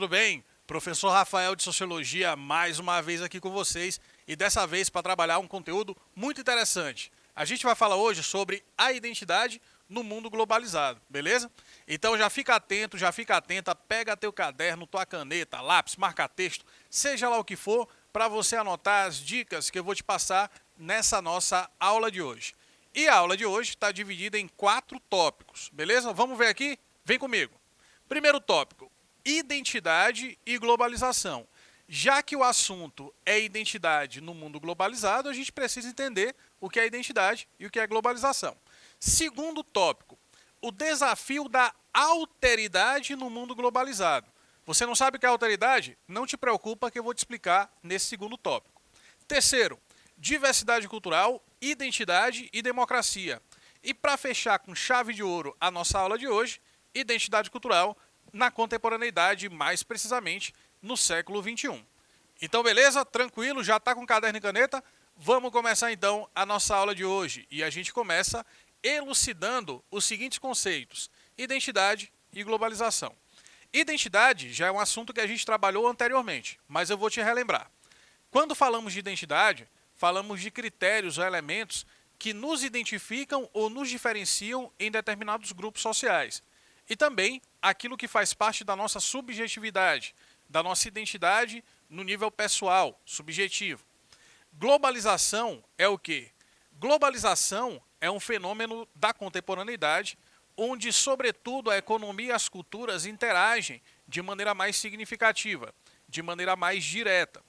tudo bem? Professor Rafael de Sociologia, mais uma vez aqui com vocês e dessa vez para trabalhar um conteúdo muito interessante. A gente vai falar hoje sobre a identidade no mundo globalizado, beleza? Então já fica atento, já fica atenta, pega teu caderno, tua caneta, lápis, marca-texto, seja lá o que for, para você anotar as dicas que eu vou te passar nessa nossa aula de hoje. E a aula de hoje está dividida em 4 tópicos, beleza? Vamos ver aqui? Vem comigo. Primeiro tópico, identidade e globalização. Já que o assunto é identidade no mundo globalizado, a gente precisa entender o que é identidade e o que é globalização. Segundo tópico, o desafio da alteridade no mundo globalizado. Você não sabe o que é alteridade? Não te preocupa que eu vou te explicar nesse segundo tópico. Terceiro, diversidade cultural, identidade e democracia. E para fechar com chave de ouro a nossa aula de hoje, identidade cultural na contemporaneidade, mais precisamente no século XXI. Então, beleza? Tranquilo? Já está com caderno e caneta? Vamos começar então a nossa aula de hoje. E a gente começa elucidando os seguintes conceitos: identidade e globalização. Identidade já é um assunto que a gente trabalhou anteriormente, mas eu vou te relembrar. Quando falamos de identidade, falamos de critérios ou elementos que nos identificam ou nos diferenciam em determinados grupos sociais. E também aquilo que faz parte da nossa subjetividade, da nossa identidade no nível pessoal, subjetivo. Globalização é o quê? Globalização é um fenômeno da contemporaneidade, onde, sobretudo, a economia e as culturas interagem de maneira mais significativa, de maneira mais direta.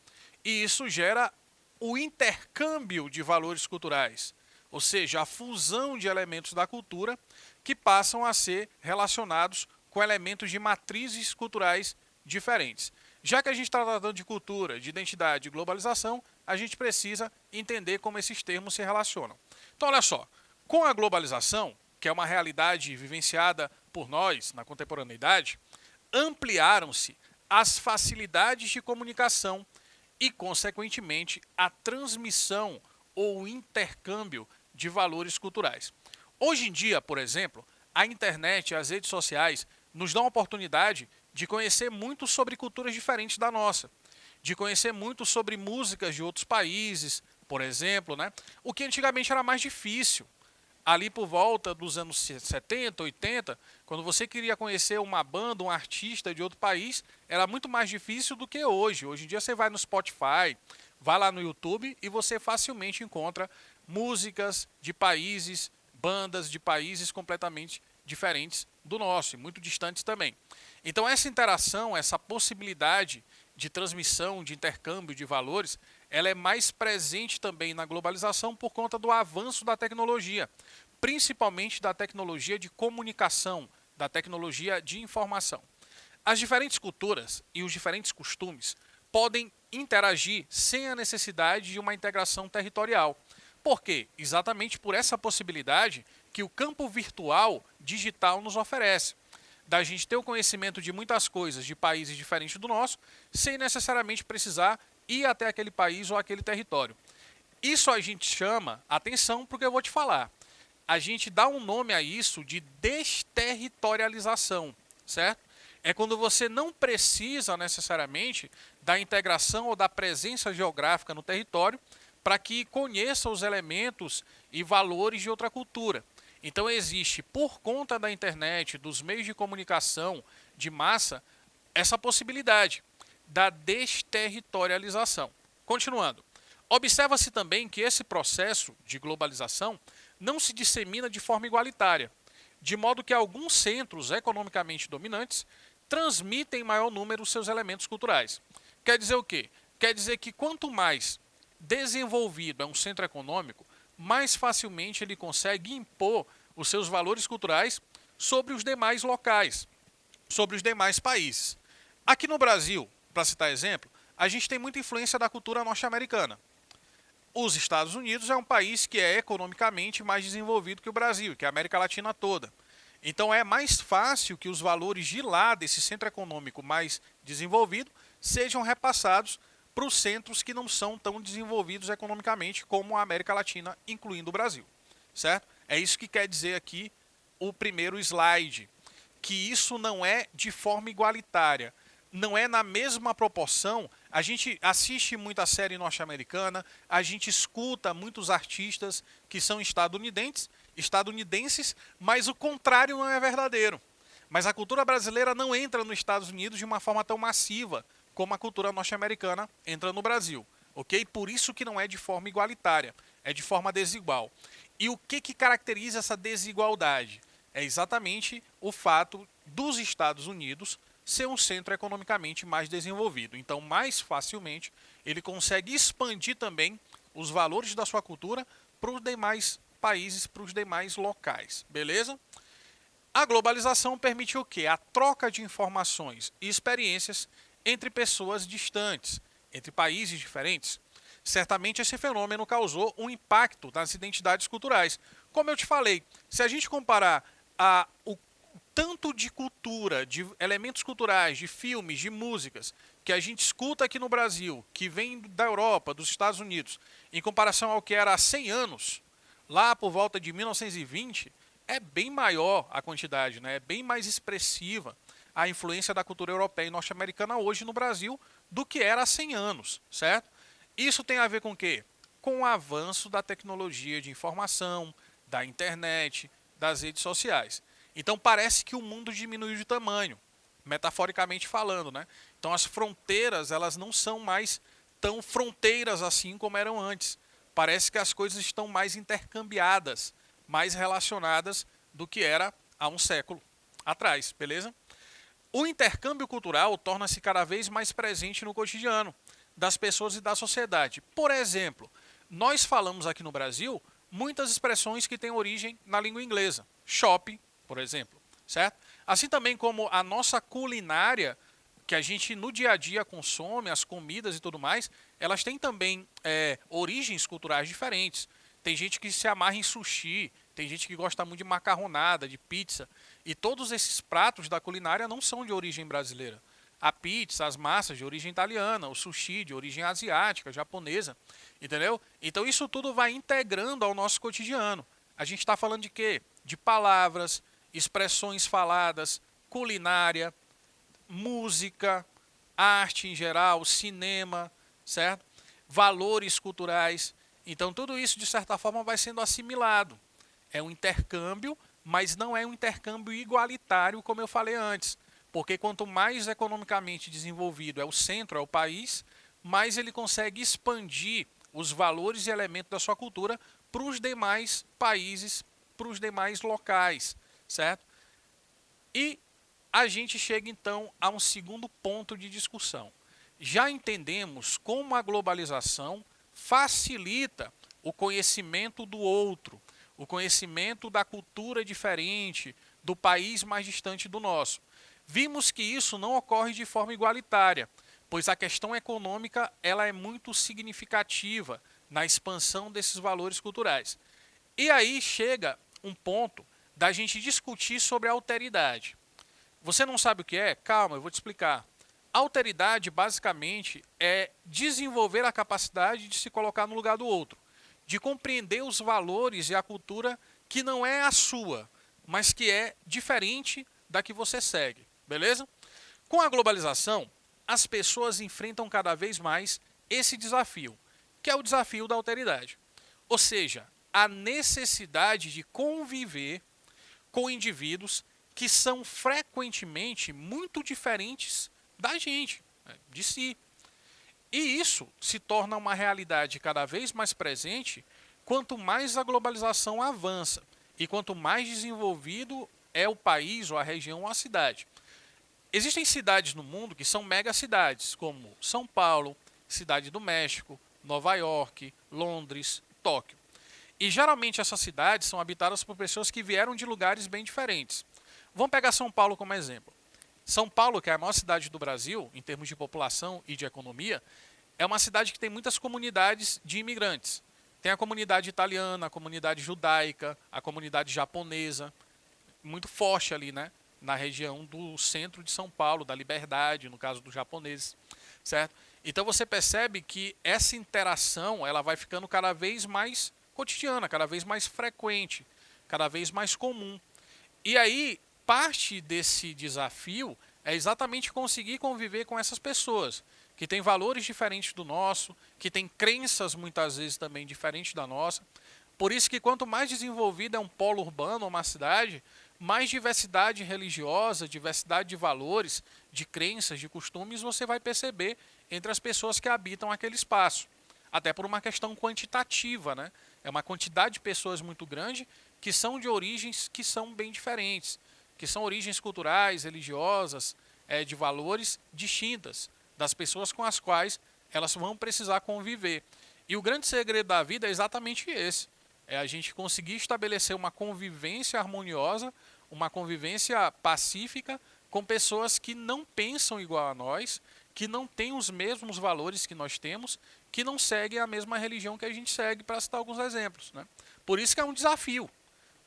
E isso gera o intercâmbio de valores culturais, ou seja, a fusão de elementos da cultura que passam a ser relacionados com elementos de matrizes culturais diferentes. Já que a gente está tratando de cultura, de identidade e globalização, a gente precisa entender como esses termos se relacionam. Então, olha só, com a globalização, que é uma realidade vivenciada por nós na contemporaneidade, ampliaram-se as facilidades de comunicação e, consequentemente, a transmissão ou intercâmbio de valores culturais. Hoje em dia, por exemplo, a internet e as redes sociais nos dão a oportunidade de conhecer muito sobre culturas diferentes da nossa, de conhecer muito sobre músicas de outros países, por exemplo, né? O que antigamente era mais difícil. Ali por volta dos anos 70, 80, quando você queria conhecer uma banda, um artista de outro país, era muito mais difícil do que hoje. Hoje em dia você vai no Spotify, vai lá no YouTube e você facilmente encontra músicas de países, bandas de países completamente diferentes do nosso e muito distantes também. Então essa interação, essa possibilidade de transmissão, de intercâmbio de valores, ela é mais presente também na globalização por conta do avanço da tecnologia, principalmente da tecnologia de comunicação, da tecnologia de informação. As diferentes culturas e os diferentes costumes podem interagir sem a necessidade de uma integração territorial. Por quê? Exatamente por essa possibilidade que o campo virtual digital nos oferece, da gente ter o conhecimento de muitas coisas de países diferentes do nosso, sem necessariamente precisar ir até aquele país ou aquele território. Isso a gente chama, atenção porque eu vou te falar, a gente dá um nome a isso de desterritorialização, certo? É quando você não precisa necessariamente da integração ou da presença geográfica no território para que conheça os elementos e valores de outra cultura. Então existe, por conta da internet, dos meios de comunicação de massa, essa possibilidade da desterritorialização. Continuando, observa-se também que esse processo de globalização não se dissemina de forma igualitária, de modo que alguns centros economicamente dominantes transmitem em maior número seus elementos culturais. Quer dizer o quê? Quer dizer que quanto mais desenvolvido é um centro econômico, mais facilmente ele consegue impor os seus valores culturais sobre os demais locais, sobre os demais países. Aqui no Brasil, para citar exemplo, a gente tem muita influência da cultura norte-americana. Os Estados Unidos é um país que é economicamente mais desenvolvido que o Brasil, que é a América Latina toda. Então é mais fácil que os valores de lá, desse centro econômico mais desenvolvido, sejam repassados para os centros que não são tão desenvolvidos economicamente como a América Latina, incluindo o Brasil, certo? É isso que quer dizer aqui o primeiro slide, que isso não é de forma igualitária. não é na mesma proporção. A gente assiste muita série norte-americana, a gente escuta muitos artistas que são estadunidenses, mas o contrário não é verdadeiro. Mas a cultura brasileira não entra nos Estados Unidos de uma forma tão massiva como a cultura norte-americana entra no Brasil, ok? Por isso que não é de forma igualitária, é de forma desigual. E o que caracteriza essa desigualdade? É exatamente o fato dos Estados Unidos ser um centro economicamente mais desenvolvido. Então, mais facilmente, ele consegue expandir também os valores da sua cultura para os demais países, para os demais locais. Beleza? A globalização permite o quê? A troca de informações e experiências entre pessoas distantes, entre países diferentes. Certamente esse fenômeno causou um impacto nas identidades culturais. Como eu te falei, se a gente comparar o tanto de cultura, de elementos culturais, de filmes, de músicas, que a gente escuta aqui no Brasil, que vem da Europa, dos Estados Unidos, em comparação ao que era há 100 anos, lá por volta de 1920, é bem maior a quantidade, né? É bem mais expressiva a influência da cultura europeia e norte-americana hoje no Brasil do que era há 100 anos, certo? Isso tem a ver com o quê? Com o avanço da tecnologia de informação, da internet, das redes sociais. Então parece que o mundo diminuiu de tamanho, metaforicamente falando, né? Então as fronteiras, elas não são mais tão fronteiras assim como eram antes. Parece que as coisas estão mais intercambiadas, mais relacionadas do que era há um século atrás, beleza? O intercâmbio cultural torna-se cada vez mais presente no cotidiano das pessoas e da sociedade. Por exemplo, nós falamos aqui no Brasil muitas expressões que têm origem na língua inglesa. Shopping, por exemplo, certo? Assim também como a nossa culinária, que a gente no dia a dia consome, as comidas e tudo mais, elas têm também origens culturais diferentes. Tem gente que se amarra em sushi, tem gente que gosta muito de macarronada, de pizza. E todos esses pratos da culinária não são de origem brasileira. A pizza, as massas de origem italiana, o sushi de origem asiática, japonesa, entendeu? Então isso tudo vai integrando ao nosso cotidiano. A gente está falando de quê? De palavras, expressões faladas, culinária, música, arte em geral, cinema, certo? Valores culturais. Então tudo isso, de certa forma, vai sendo assimilado. É um intercâmbio, mas não é um intercâmbio igualitário, como eu falei antes. Porque quanto mais economicamente desenvolvido é o centro, é o país, mais ele consegue expandir os valores e elementos da sua cultura para os demais países, para os demais locais, certo? E a gente chega então a um segundo ponto de discussão. Já entendemos como a globalização facilita o conhecimento do outro, o conhecimento da cultura diferente, do país mais distante do nosso. Vimos que isso não ocorre de forma igualitária, pois a questão econômica ela é muito significativa na expansão desses valores culturais. E aí chega um ponto da gente discutir sobre a alteridade. Você não sabe o que é? Calma, eu vou te explicar. Alteridade, basicamente, é desenvolver a capacidade de se colocar no lugar do outro, de compreender os valores e a cultura que não é a sua, mas que é diferente da que você segue, beleza? Com a globalização, as pessoas enfrentam cada vez mais esse desafio, que é o desafio da alteridade. Ou seja, a necessidade de conviver com indivíduos que são frequentemente muito diferentes da gente, de si. E isso se torna uma realidade cada vez mais presente quanto mais a globalização avança e quanto mais desenvolvido é o país ou a região ou a cidade. Existem cidades no mundo que são megacidades, como São Paulo, Cidade do México, Nova York, Londres, Tóquio. E geralmente essas cidades são habitadas por pessoas que vieram de lugares bem diferentes. Vamos pegar São Paulo como exemplo. São Paulo, que é a maior cidade do Brasil, em termos de população e de economia, é uma cidade que tem muitas comunidades de imigrantes. Tem a comunidade italiana, a comunidade judaica, a comunidade japonesa, muito forte ali, né? Na região do centro de São Paulo, da Liberdade, no caso dos japoneses, certo? Então você percebe que essa interação ela vai ficando cada vez mais cotidiana, cada vez mais frequente, cada vez mais comum. E aí, parte desse desafio é exatamente conseguir conviver com essas pessoas que têm valores diferentes do nosso, que têm crenças muitas vezes também diferentes da nossa. Por isso que quanto mais desenvolvida é um polo urbano ou uma cidade, mais diversidade religiosa, diversidade de valores, de crenças, de costumes você vai perceber entre as pessoas que habitam aquele espaço. Até por uma questão quantitativa, né? É uma quantidade de pessoas muito grande que são de origens que são bem diferentes, que são origens culturais, religiosas, de valores distintas das pessoas com as quais elas vão precisar conviver. E o grande segredo da vida é exatamente esse. É a gente conseguir estabelecer uma convivência harmoniosa, uma convivência pacífica com pessoas que não pensam igual a nós, que não têm os mesmos valores que nós temos, que não seguem a mesma religião que a gente segue, para citar alguns exemplos, né? Por isso que é um desafio.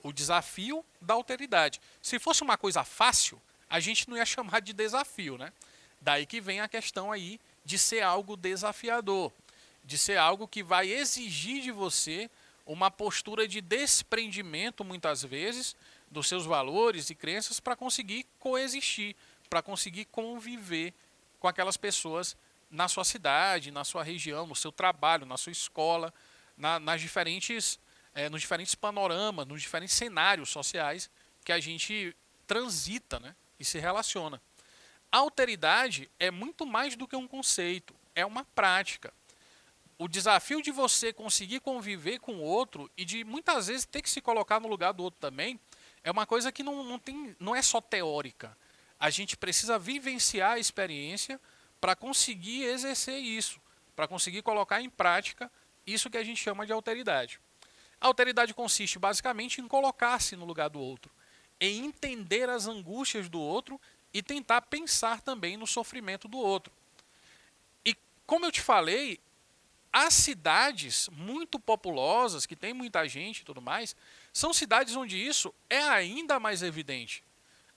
O desafio da alteridade. Se fosse uma coisa fácil, a gente não ia chamar de desafio, né? Daí que vem a questão aí de ser algo desafiador, de ser algo que vai exigir de você uma postura de desprendimento, muitas vezes, dos seus valores e crenças para conseguir coexistir, para conseguir conviver com aquelas pessoas na sua cidade, na sua região, no seu trabalho, na sua escola, nas diferentes, nos diferentes panoramas, nos diferentes cenários sociais que a gente transita, né, e se relaciona. A alteridade é muito mais do que um conceito, é uma prática. O desafio de você conseguir conviver com o outro e de muitas vezes ter que se colocar no lugar do outro também é uma coisa que não é só teórica. A gente precisa vivenciar a experiência para conseguir exercer isso, para conseguir colocar em prática isso que a gente chama de alteridade. A alteridade consiste basicamente em colocar-se no lugar do outro, em entender as angústias do outro e tentar pensar também no sofrimento do outro. E como eu te falei, as cidades muito populosas, que tem muita gente e tudo mais, são cidades onde isso é ainda mais evidente.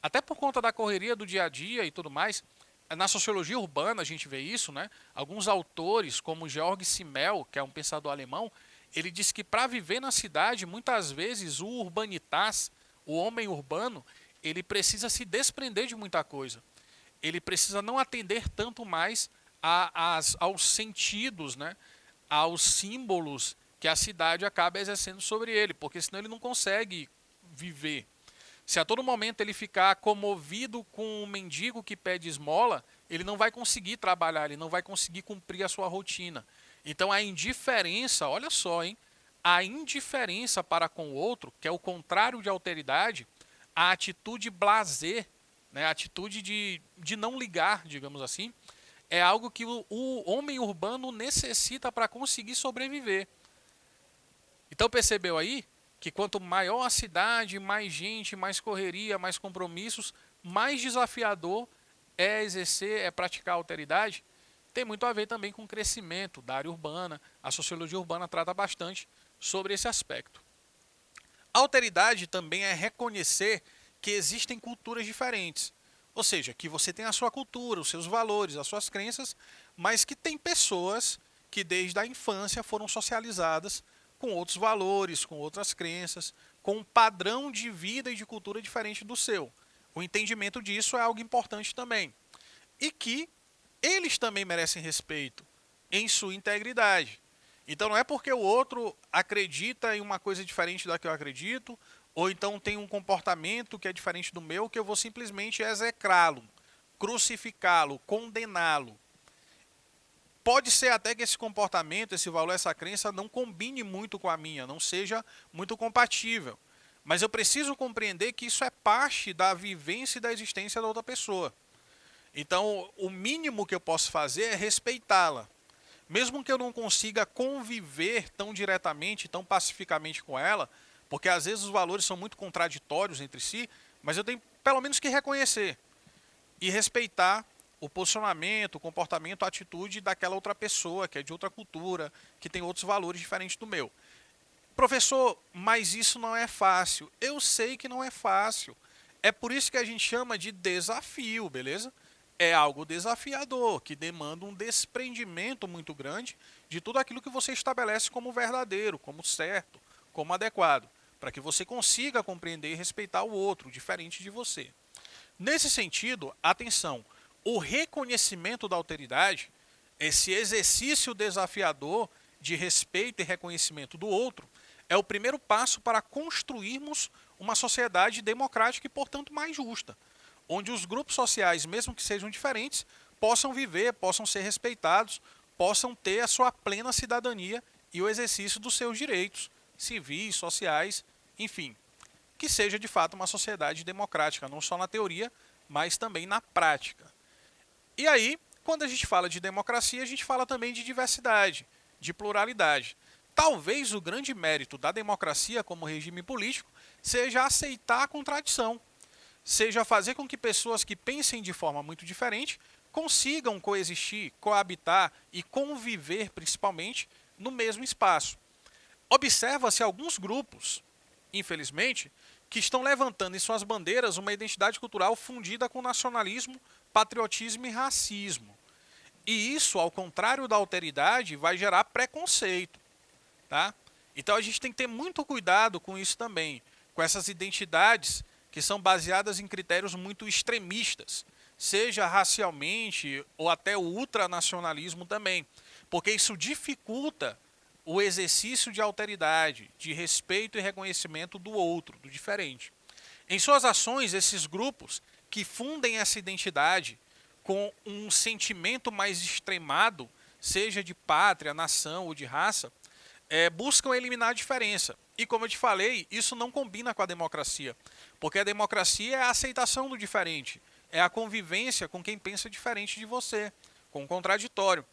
Até por conta da correria do dia a dia e tudo mais, na sociologia urbana a gente vê isso, né? Alguns autores, como Georg Simmel, que é um pensador alemão, ele diz que para viver na cidade, muitas vezes o urbanitas, o homem urbano, ele precisa se desprender de muita coisa. Ele precisa não atender tanto mais aos sentidos, né? Aos símbolos que a cidade acaba exercendo sobre ele, porque senão ele não consegue viver. Se a todo momento ele ficar comovido com um mendigo que pede esmola, ele não vai conseguir trabalhar, ele não vai conseguir cumprir a sua rotina. Então a indiferença, olha só, hein? A indiferença para com o outro, que é o contrário de alteridade, a atitude blasé, né? A atitude de não ligar, digamos assim, é algo que o homem urbano necessita para conseguir sobreviver. Então percebeu aí que quanto maior a cidade, mais gente, mais correria, mais compromissos, mais desafiador é exercer, é praticar a alteridade? Tem muito a ver também com o crescimento da área urbana. A sociologia urbana trata bastante sobre esse aspecto. A alteridade também é reconhecer que existem culturas diferentes. Ou seja, que você tem a sua cultura, os seus valores, as suas crenças, mas que tem pessoas que desde a infância foram socializadas com outros valores, com outras crenças, com um padrão de vida e de cultura diferente do seu. O entendimento disso é algo importante também. E que eles também merecem respeito em sua integridade. Então não é porque o outro acredita em uma coisa diferente da que eu acredito, ou então tem um comportamento que é diferente do meu, que eu vou simplesmente execrá-lo, crucificá-lo, condená-lo. Pode ser até que esse comportamento, esse valor, essa crença não combine muito com a minha, não seja muito compatível. Mas eu preciso compreender que isso é parte da vivência e da existência da outra pessoa. Então, o mínimo que eu posso fazer é respeitá-la. Mesmo que eu não consiga conviver tão diretamente, tão pacificamente com ela, porque às vezes os valores são muito contraditórios entre si, mas eu tenho pelo menos que reconhecer e respeitar o posicionamento, o comportamento, a atitude daquela outra pessoa, que é de outra cultura, que tem outros valores diferentes do meu. Professor, mas isso não é fácil. Eu sei que não é fácil. É por isso que a gente chama de desafio, beleza? É algo desafiador, que demanda um desprendimento muito grande de tudo aquilo que você estabelece como verdadeiro, como certo, como adequado, para que você consiga compreender e respeitar o outro, diferente de você. Nesse sentido, atenção, o reconhecimento da alteridade, esse exercício desafiador de respeito e reconhecimento do outro, é o primeiro passo para construirmos uma sociedade democrática e, portanto, mais justa, onde os grupos sociais, mesmo que sejam diferentes, possam viver, possam ser respeitados, possam ter a sua plena cidadania e o exercício dos seus direitos civis, sociais, enfim, que seja de fato uma sociedade democrática, não só na teoria, mas também na prática. E aí, quando a gente fala de democracia, a gente fala também de diversidade, de pluralidade. Talvez o grande mérito da democracia como regime político seja aceitar a contradição, seja fazer com que pessoas que pensem de forma muito diferente consigam coexistir, coabitar e conviver, principalmente, no mesmo espaço. Observa-se alguns grupos, infelizmente, que estão levantando em suas bandeiras uma identidade cultural fundida com nacionalismo, patriotismo e racismo. E isso, ao contrário da alteridade, vai gerar preconceito. Tá? Então a gente tem que ter muito cuidado com isso também, com essas identidades que são baseadas em critérios muito extremistas, seja racialmente ou até o ultranacionalismo também, porque isso dificulta o exercício de alteridade, de respeito e reconhecimento do outro, do diferente. Em suas ações, esses grupos que fundem essa identidade com um sentimento mais extremado, seja de pátria, nação ou de raça, buscam eliminar a diferença. E como eu te falei, isso não combina com a democracia, porque a democracia é a aceitação do diferente, é a convivência com quem pensa diferente de você, com o contraditório.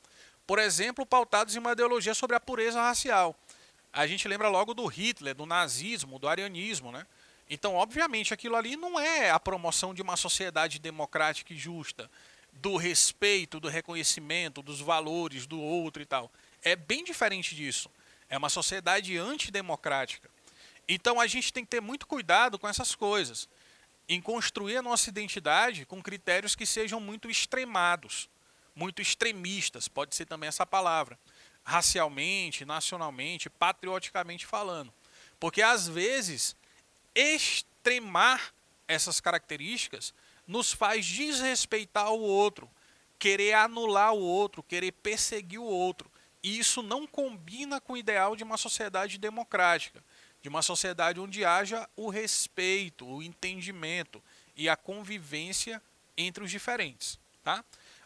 Por exemplo, pautados em uma ideologia sobre a pureza racial. A gente lembra logo do Hitler, do nazismo, do arianismo, né? Então, obviamente, aquilo ali não é a promoção de uma sociedade democrática e justa, do respeito, do reconhecimento, dos valores do outro e tal. É bem diferente disso. É uma sociedade antidemocrática. Então, a gente tem que ter muito cuidado com essas coisas, em construir a nossa identidade com critérios que sejam muito extremados, muito extremistas, pode ser também essa palavra, racialmente, nacionalmente, patrioticamente falando. Porque, às vezes, extremar essas características nos faz desrespeitar o outro, querer anular o outro, querer perseguir o outro. E isso não combina com o ideal de uma sociedade democrática, de uma sociedade onde haja o respeito, o entendimento e a convivência entre os diferentes. Tá?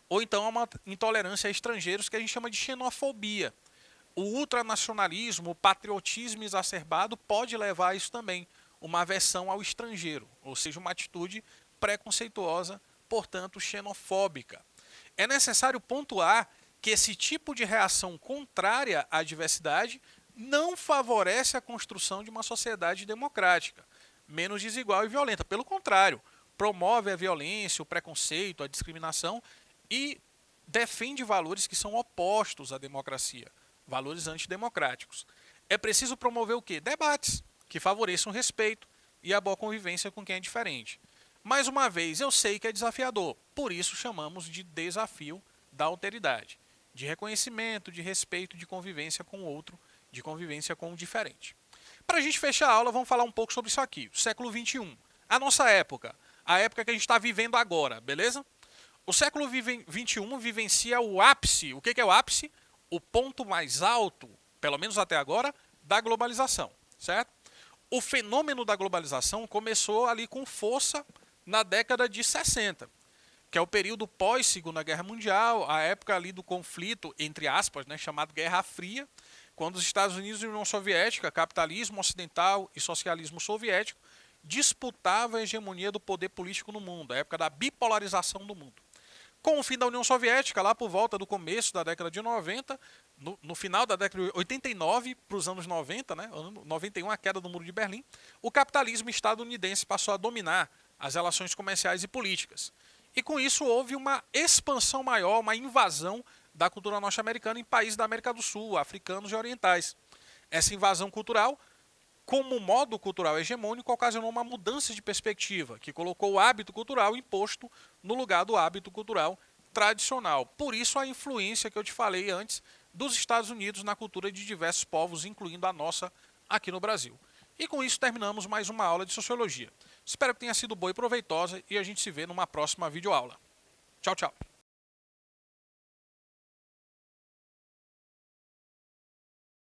Ou então é uma intolerância a estrangeiros que a gente chama de xenofobia. O ultranacionalismo, o patriotismo exacerbado pode levar a isso também, uma aversão ao estrangeiro, ou seja, uma atitude preconceituosa, portanto xenofóbica. É necessário pontuar que esse tipo de reação contrária à diversidade não favorece a construção de uma sociedade democrática, menos desigual e violenta. Pelo contrário, promove a violência, o preconceito, a discriminação e defende valores que são opostos à democracia, valores antidemocráticos. É preciso promover o quê? Debates que favoreçam o respeito e a boa convivência com quem é diferente. Mais uma vez, eu sei que é desafiador, por isso chamamos de desafio da alteridade, de reconhecimento, de respeito, de convivência com o outro, de convivência com o diferente. Para a gente fechar a aula, vamos falar um pouco sobre isso aqui, o século XXI, a nossa época, a época que a gente está vivendo agora, beleza? O século XXI vivencia o ápice, o que é o ápice? O ponto mais alto, pelo menos até agora, da globalização, certo? O fenômeno da globalização começou ali com força na década de 60, que é o período pós-Segunda Guerra Mundial, a época ali do conflito, entre aspas, né, chamado Guerra Fria, quando os Estados Unidos e a União Soviética, capitalismo ocidental e socialismo soviético, disputavam a hegemonia do poder político no mundo, a época da bipolarização do mundo. Com o fim da União Soviética, lá por volta do começo da década de 90, no final da década de 89 para os anos 90, né, 91, a queda do Muro de Berlim, o capitalismo estadunidense passou a dominar as relações comerciais e políticas. E com isso houve uma expansão maior, uma invasão da cultura norte-americana em países da América do Sul, africanos e orientais. Essa invasão cultural, como modo cultural hegemônico, ocasionou uma mudança de perspectiva, que colocou o hábito cultural imposto no lugar do hábito cultural tradicional. Por isso a influência que eu te falei antes dos Estados Unidos na cultura de diversos povos, incluindo a nossa aqui no Brasil. E com isso terminamos mais uma aula de Sociologia. Espero que tenha sido boa e proveitosa e a gente se vê numa próxima videoaula. Tchau, tchau.